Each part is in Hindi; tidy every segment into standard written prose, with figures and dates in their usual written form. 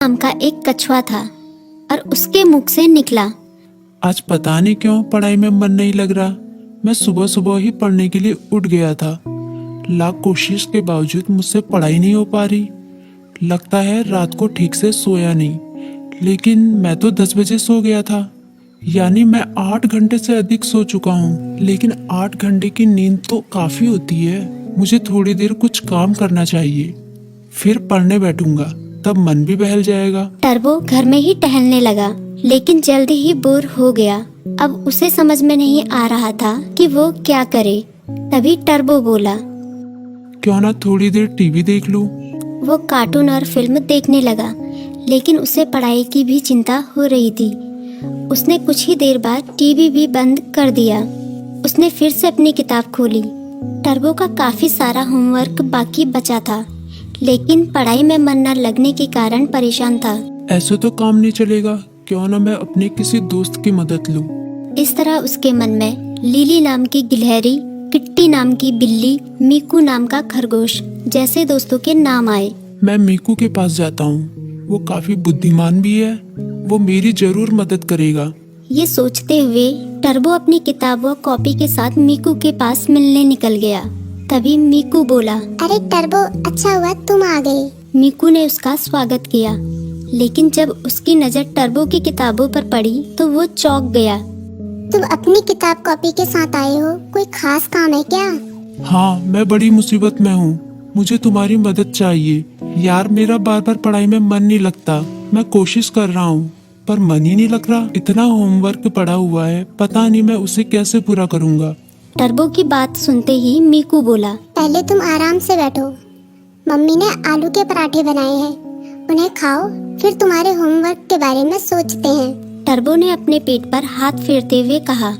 नाम का एक कछुआ था और उसके मुख से निकला, आज पता नहीं क्यों पढ़ाई में मन नहीं लग रहा। मैं सुबह सुबह ही पढ़ने के लिए उठ गया था। लाख कोशिश के बावजूद मुझसे पढ़ाई नहीं हो पा रही। लगता है रात को ठीक से सोया नहीं। लेकिन मैं तो 10 बजे सो गया था, यानी मैं 8 घंटे से अधिक सो चुका हूँ। लेकिन 8 घंटे की नींद तो काफी होती है। मुझे थोड़ी देर कुछ काम करना चाहिए, फिर पढ़ने बैठूंगा, तब मन भी बहल जाएगा। टर्बो घर में ही टहलने लगा, लेकिन जल्दी ही बोर हो गया। अब उसे समझ में नहीं आ रहा था कि वो क्या करे। तभी टर्बो बोला। क्यों ना थोड़ी देर टीवी देख लूं। वो कार्टून और फिल्म देखने लगा, लेकिन उसे पढ़ाई की भी चिंता हो रही थी। उसने कुछ ही देर बाद टीवी भी बंद कर दिया। उसने फिर से अपनी किताब खोली। टर्बो का काफी सारा होमवर्क बाकी बचा था, लेकिन पढ़ाई में मन न लगने के कारण परेशान था। ऐसे तो काम नहीं चलेगा। क्यों ना मैं अपने किसी दोस्त की मदद लूं। इस तरह उसके मन में लिली नाम की गिलहरी, किट्टी नाम की बिल्ली, मीकू नाम का खरगोश जैसे दोस्तों के नाम आए। मैं मीकू के पास जाता हूँ। वो काफी बुद्धिमान भी है। वो मेरी जरूर मदद करेगा। ये सोचते हुए टर्बो अपनी किताब व कॉपी के साथ मीकू के पास मिलने निकल गया। तभी मीकू बोला। अरे टर्बो, अच्छा हुआ तुम आ गए। मीकू ने उसका स्वागत किया, लेकिन जब उसकी नजर टर्बो की किताबों पर पड़ी तो वो चौंक गया। तुम अपनी किताब कॉपी के साथ आए हो, कोई खास काम है क्या? हाँ, मैं बड़ी मुसीबत में हूँ। मुझे तुम्हारी मदद चाहिए। यार, मेरा बार बार पढ़ाई में मन नहीं लगता। मैं कोशिश कर रहा हूँ, पर मन ही नहीं लग रहा। इतना होमवर्क पड़ा हुआ है, पता नहीं मैं उसे कैसे पूरा करूँगा। टर्बो की बात सुनते ही मीकू बोला। पहले तुम आराम से बैठो। मम्मी ने आलू के पराठे बनाए हैं, उन्हें खाओ, फिर तुम्हारे होमवर्क के बारे में सोचते हैं। टर्बो ने अपने पेट पर हाथ फेरते हुए कहा।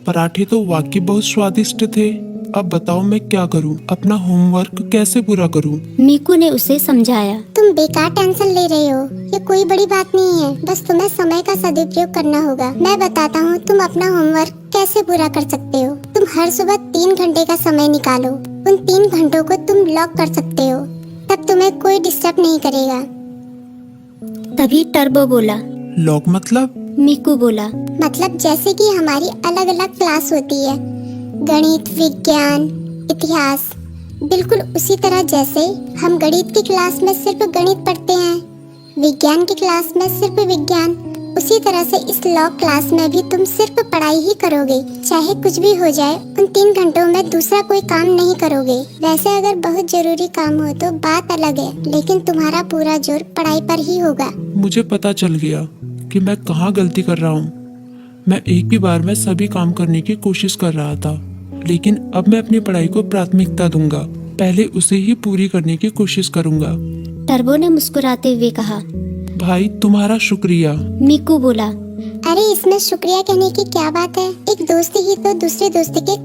पराठे तो वाकई बहुत स्वादिष्ट थे। अब बताओ मैं क्या करूं? अपना होमवर्क कैसे पूरा करूं? मीकू ने उसे समझाया। तुम बेकार टेंशन ले रहे हो, ये कोई बड़ी बात नहीं है। बस तुम्हें समय का सदुपयोग करना होगा। मैं बताता हूँ तुम अपना होमवर्क कैसे पूरा कर सकते हो। तुम हर सुबह 3 घंटे का समय निकालो। उन 3 घंटों को तुम लॉक कर सकते हो, तब तुम्हें कोई डिस्टर्ब नहीं करेगा। तभी टर्बो बोला। लॉक मतलब? मीकू बोला। मतलब जैसे कि हमारी अलग अलग क्लास होती है, गणित, विज्ञान, इतिहास, बिल्कुल उसी तरह जैसे हम गणित की क्लास में सिर्फ गणित पढ़ते हैं, विज्ञान की क्लास में सिर्फ विज्ञान, उसी तरह से इस लॉ क्लास में भी तुम सिर्फ पढ़ाई ही करोगे। चाहे कुछ भी हो जाए, उन 3 घंटों में दूसरा कोई काम नहीं करोगे। वैसे अगर बहुत जरूरी काम हो तो बात अलग है, लेकिन तुम्हारा पूरा जोर पढ़ाई पर ही होगा। मुझे पता चल गया कि मैं कहाँ गलती कर रहा हूँ। मैं एक ही बार में सभी काम करने की कोशिश कर रहा था, लेकिन अब मैं अपनी पढ़ाई को प्राथमिकता दूंगा। पहले उसे ही पूरी करने की कोशिश करूंगा। टर्बो ने मुस्कुराते हुए कहा। भाई, तुम्हारा शुक्रिया। मीकू बोला। अरे इसमें शुक्रिया कहने की क्या बात है? एक दोस्त ही तो दूसरे दोस्त के